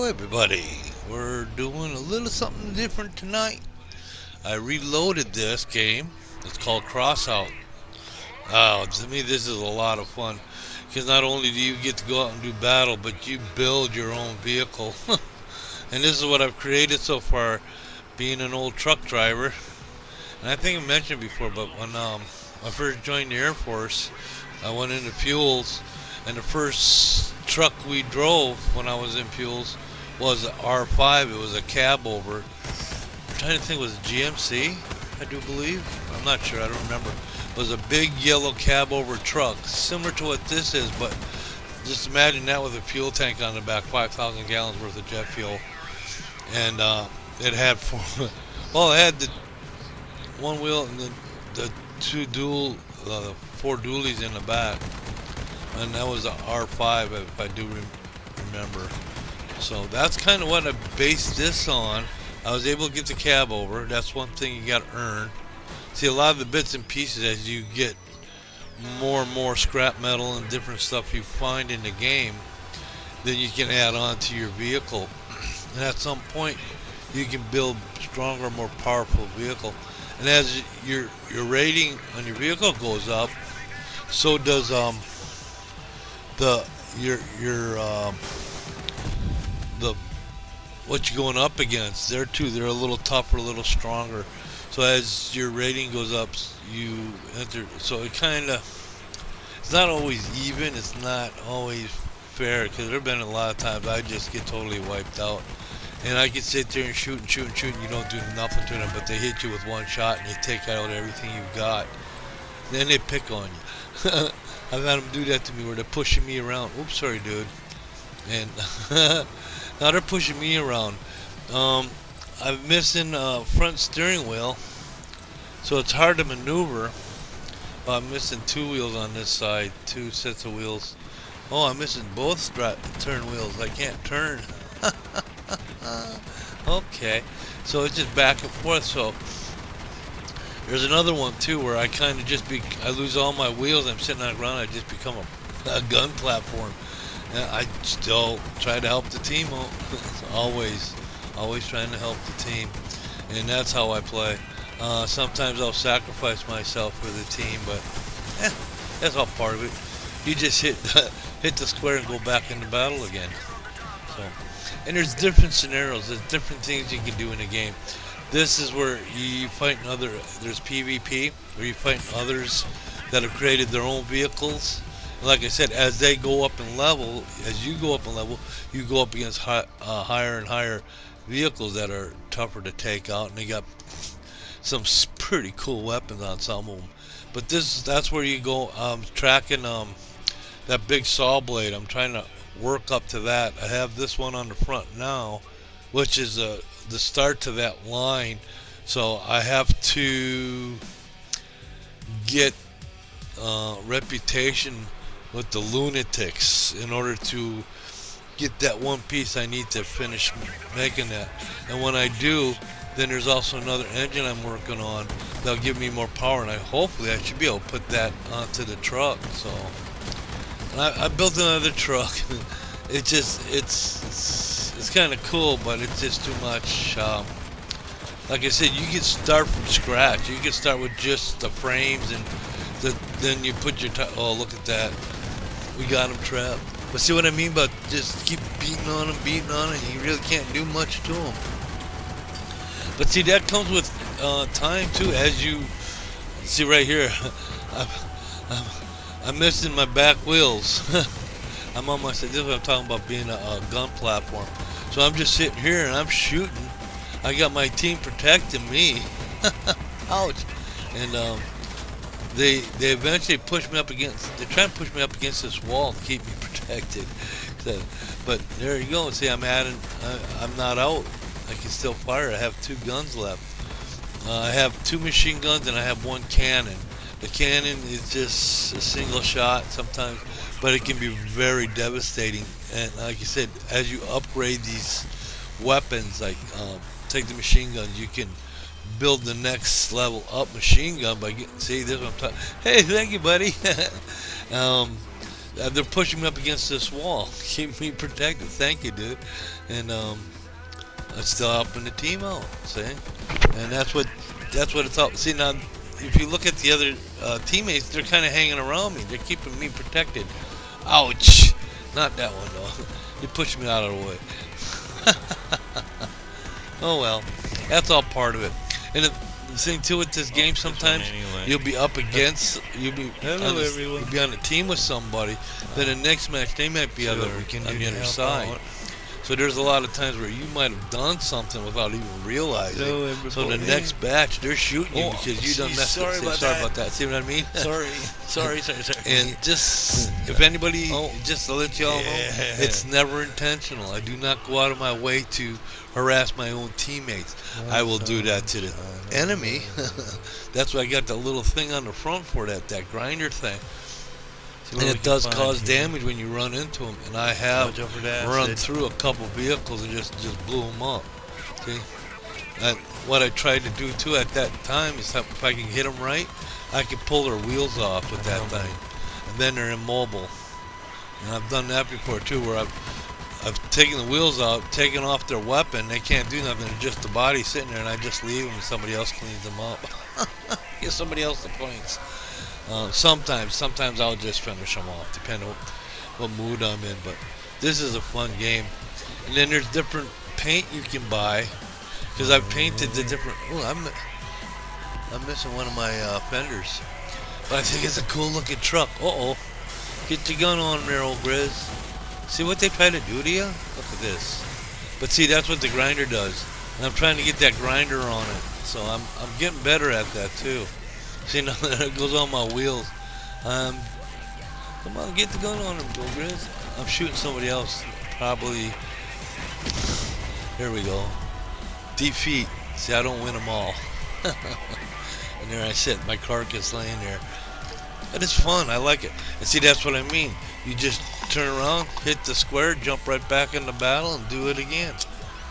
Hello everybody, we're doing a little something different tonight. I reloaded this game. It's called Crossout. Oh, to me this is a lot of fun because not only do you get to go out and do battle, but you build your own vehicle. And this is what I've created so far, being an old truck driver. And I think I mentioned before, but when I first joined the Air Force, I went into fuels, and the first truck we drove when I was in fuels was an R5. It was a cab over. I'm trying to think, was it GMC? I do believe. I'm not sure. I don't remember. It was a big yellow cab over truck, similar to what this is, but just imagine that with a fuel tank on the back, 5,000 gallons worth of jet fuel, and it had four. Well, it had the one wheel and the two dual, four dualies in the back, and that was a R5 if I do remember. So that's kind of what I based this on. I was able to get the cab over. That's one thing you got to earn. See, a lot of the bits and pieces, as you get more and more scrap metal and different stuff you find in the game, then you can add on to your vehicle. And at some point, you can build stronger, more powerful vehicle. And as your rating on your vehicle goes up, so does the the what you're going up against. There too, they're a little tougher, a little stronger. So as your rating goes up, you enter. So it kind of, it's not always even. It's not always fair, because there've been a lot of times I just get totally wiped out. And I can sit there and shoot and shoot and shoot, and you don't do nothing to them, but they hit you with one shot and they take out everything you've got. Then they pick on you. I've had them do that to me where they're pushing me around. Oops, sorry, dude. And now they're pushing me around. I'm missing front steering wheel, so it's hard to maneuver. I'm missing two wheels on this side, two sets of wheels. Oh, I'm missing both turn wheels. I can't turn. Okay, so it's just back and forth. So there's another one too where I kind of I lose all my wheels. I'm sitting on the ground. I just become a gun platform. And I still try to help the team out. always trying to help the team, and that's how I play. Sometimes I'll sacrifice myself for the team, but that's all part of it. You just hit the square and go back into battle again. So, and there's different scenarios. There's different things you can do in a game. This is where you fight there's PvP, where you fight others that have created their own vehicles. And like I said, as they go up in level, as you go up in level, you go up against higher and higher vehicles that are tougher to take out, and they got some pretty cool weapons on some of them. But that's where you go. Tracking that big saw blade. I'm trying to work up to that. I have this one on the front now, which is the start to that line. So I have to get reputation with the lunatics in order to get that one piece I need to finish making that. And when I do, then there's also another engine I'm working on that'll give me more power, and hopefully I should be able to put that onto the truck. So, and I built another truck. It's kind of cool, but it's just too much. Like I said, you can start from scratch. You can start with just the frames, and then you put your oh, look at that, we got them trapped. But see what I mean about just keep beating on them, and you really can't do much to them. But see, that comes with time too. As you see right here, I'm missing my back wheels. I'm on this is what I'm talking about, being a gun platform. So I'm just sitting here and I'm shooting. I got my team protecting me. Ouch. And they eventually push me up against. They try to push me up against this wall to keep me protected. So, but there you go. See, I'm not out. I can still fire. I have two guns left. I have two machine guns and I have one cannon. The cannon is just a single shot sometimes, but it can be very devastating. And like I said, as you upgrade these weapons, like take the machine guns, you can build the next level up machine gun by getting. See, this is what I'm talking. Hey, thank you, buddy. they're pushing me up against this wall. Keep me protected. Thank you, dude. And it's still helping the team out. See, and that's what it's all. See now, if you look at the other teammates, they're kind of hanging around me. They're keeping me protected. Ouch! Not that one though. You pushed me out of the way. Oh well, that's all part of it. And the thing too with this game, sometimes you'll be up against, you'll be on a team with somebody. Then the next match they might be on the other side. So there's a lot of times where you might have done something without even realizing. So the next batch they're shooting you because you done messed up. Sorry about that. See what I mean? Sorry. And just if anybody, just to let y'all know, it's never intentional. I do not go out of my way to harass my own teammates. I will do that to the enemy. That's why I got the little thing on the front for that grinder thing. And it does cause damage when you run into them. And I have run through a couple vehicles and just blew them up. See? And what I tried to do too at that time is that if I can hit them right, I can pull their wheels off with that thing. And then they're immobile. And I've done that before too, where I've taken the wheels out, taken off their weapon. They can't do nothing. They're just the body sitting there, and I just leave them and somebody else cleans them up. Give somebody else the points. Sometimes I'll just finish them off, depending on what mood I'm in. But this is a fun game. And then there's different paint you can buy, because I've painted the different. Oh, I'm missing one of my fenders, but I think it's a cool looking truck. Get your gun on there, OelGrez. See what they try to do to you? Look at this. But see, that's what the grinder does, and I'm trying to get that grinder on it. So I'm getting better at that too. See, now that it goes on my wheels. Come on, get the gun on him, OelGrez. I'm shooting somebody else. Probably. Here we go. Defeat. See, I don't win them all. And there I sit, my carcass laying there. And it's fun. I like it. And see, that's what I mean. You just turn around, hit the square, jump right back in the battle, and do it again.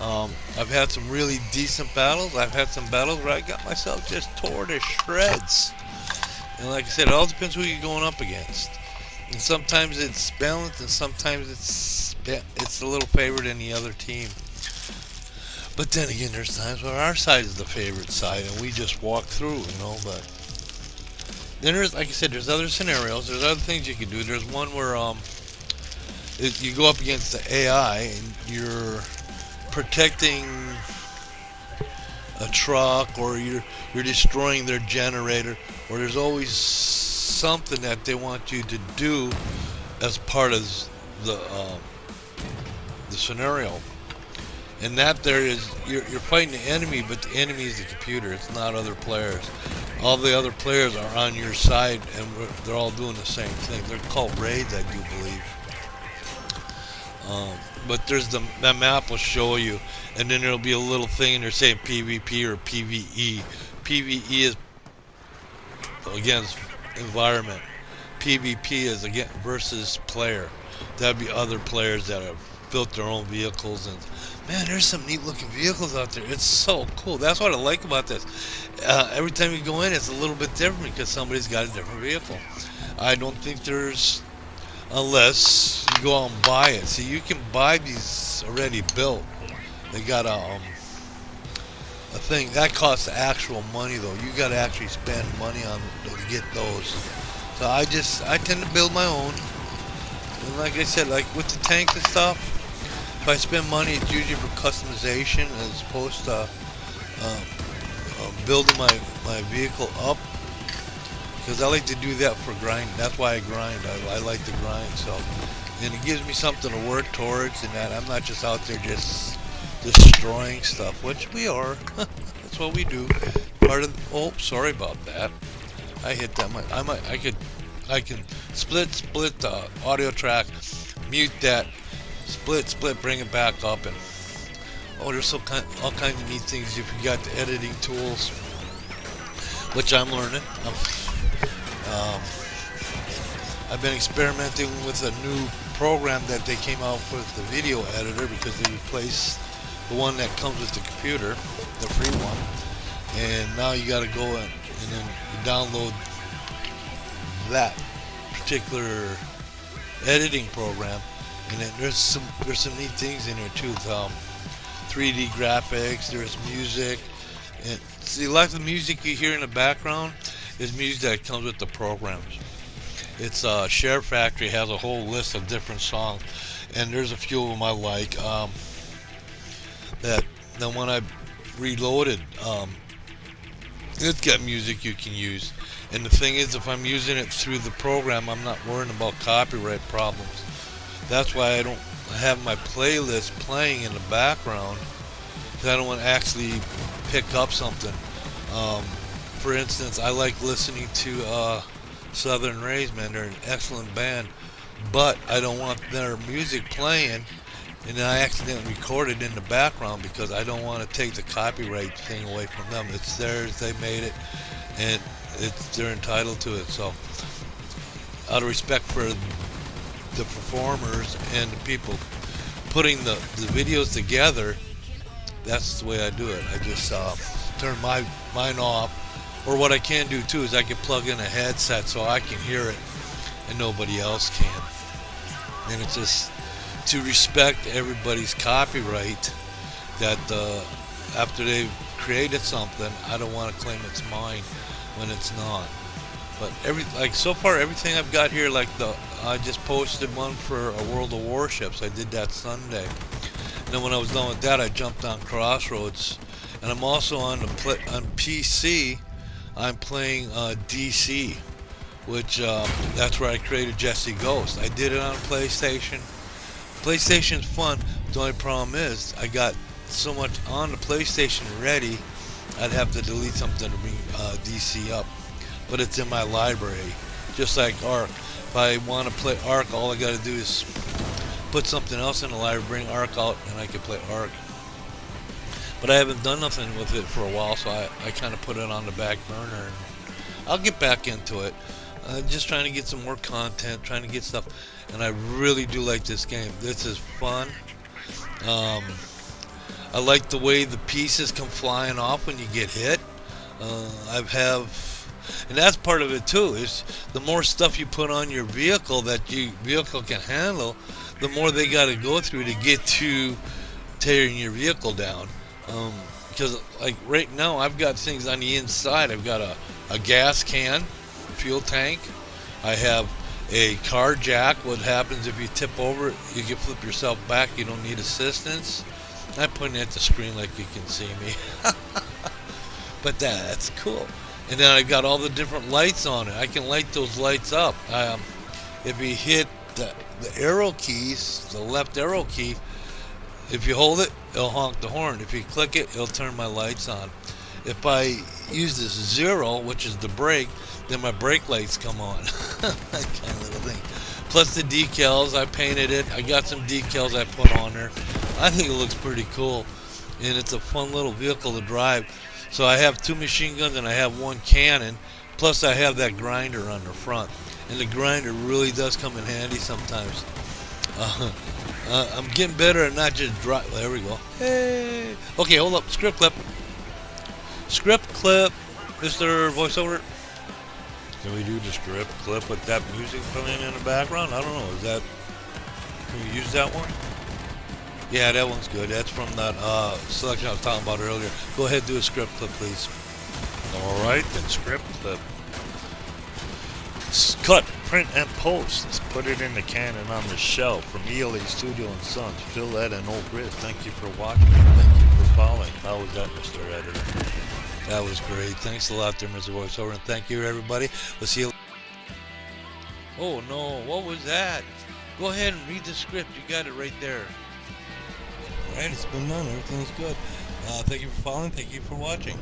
I've had some really decent battles. I've had some battles where I got myself just tore to shreds. And like I said, it all depends who you're going up against. And sometimes it's balanced, and sometimes it's a little favored in the other team. But then again, there's times where our side is the favorite side, and we just walk through, But then there's, like I said, there's other scenarios. There's other things you can do. There's one where you go up against the AI, and you're protecting a truck, or you're destroying their generator, or there's always something that they want you to do as part of the scenario. And that there is, you're fighting the enemy, but the enemy is the computer. It's not other players. All the other players are on your side, and they're all doing the same thing. They're called raids, I do believe. But there's the map will show you, and then there'll be a little thing, and they're saying PvP or PvE. PvE is against environment. PvP is again versus player. That'd be other players that have built their own vehicles, and man, there's some neat looking vehicles out there. It's so cool. That's what I like about this. Every time you go in, it's a little bit different because somebody's got a different vehicle. I don't think there's, unless you go out and buy it. See, you can buy these already built. They got a thing that costs actual money though. You got to actually spend money on to get those. So I tend to build my own. And like I said, like with the tanks and stuff, if I spend money, it's usually for customization as opposed to building my vehicle up. Because I like to do that for grind. That's why I grind. I like to grind. So, and it gives me something to work towards, and that I'm not just out there just destroying stuff, which we are. That's what we do. Part of. Oh, sorry about that. I hit that. I can split the audio track, mute that, split, bring it back up, and there's all kinds of neat things if you got the editing tools, which I'm learning. I've been experimenting with a new program that they came out with, the video editor, because they replaced the one that comes with the computer, the free one, and now you got to go and then you download that particular editing program, and then there's some neat things in there too. 3D graphics. There's music, and see, a lot of the music you hear in the background is music that comes with the programs. It's Share Factory has a whole list of different songs, and there's a few of them I like. That then when I reloaded, it's got music you can use. And the thing is, if I'm using it through the program, I'm not worrying about copyright problems. That's why I don't have my playlist playing in the background, because I don't want to actually pick up something. For instance, I like listening to Southern Rays, man. They're an excellent band, but I don't want their music playing and then I accidentally recorded in the background because I don't want to take the copyright thing away from them. It's theirs, they made it, and they're entitled to it. So out of respect for the performers and the people putting the videos together, that's the way I do it. I just turn mine off, or what I can do too is I can plug in a headset so I can hear it and nobody else can. And it's just to respect everybody's copyright, that after they've created something, I don't want to claim it's mine when it's not. But so far everything I've got here, I just posted one for a World of Warships. I did that Sunday. And then when I was done with that, I jumped on Crossroads, and I'm also on PC. I'm playing DC, which that's where I created Jesse Ghost. I did it on PlayStation. PlayStation's fun. The only problem is I got so much on the PlayStation ready, I'd have to delete something to bring DC up. But it's in my library, just like Ark. If I want to play Ark, all I got to do is put something else in the library, bring Ark out, and I can play Ark. But I haven't done nothing with it for a while, so I kind of put it on the back burner. And I'll get back into it. Just trying to get some more content, trying to get stuff. And I really do like this game. This is fun. I like the way the pieces come flying off when you get hit. And that's part of it too, is the more stuff you put on your vehicle that your vehicle can handle, the more they got to go through to get to tearing your vehicle down. Because like right now I've got things on the inside. I've got a gas can, fuel tank. I have a car jack. What happens if you tip over, you can flip yourself back, you don't need assistance. I'm putting it at the screen like you can see me. But that's cool. And then I got all the different lights on it. I can light those lights up. If you hit the arrow keys, the left arrow key, if you hold it, it'll honk the horn. If you click it, it'll turn my lights on. If I use this 0, which is the brake, then my brake lights come on. That kind of little thing. Plus the decals, I painted it. I got some decals I put on there. I think it looks pretty cool, and it's a fun little vehicle to drive. So I have 2 machine guns and I have 1 cannon, plus I have that grinder on the front. And the grinder really does come in handy sometimes. I'm getting better at not just drive. There we go. Hey. Okay, hold up. Script clip. Script clip, Mr. Voiceover. Can we do the script clip with that music playing in the background? I don't know. Can we use that one? Yeah, that one's good. That's from that selection I was talking about earlier. Go ahead and do a script clip, please. Alright, then script clip. Cut, print, and post. Let's put it in the can and on the shelf from ELA Studio and Sons. Phil, Ed, and OelGrez. Thank you for watching. Thank you for following. How was that, Mr. Editor? That was great. Thanks a lot there, Mr. Voiceover, and thank you, everybody. We'll see you. Oh, no. What was that? Go ahead and read the script. You got it right there. Alright, it's been done. Everything's good. Thank you for following. Thank you for watching.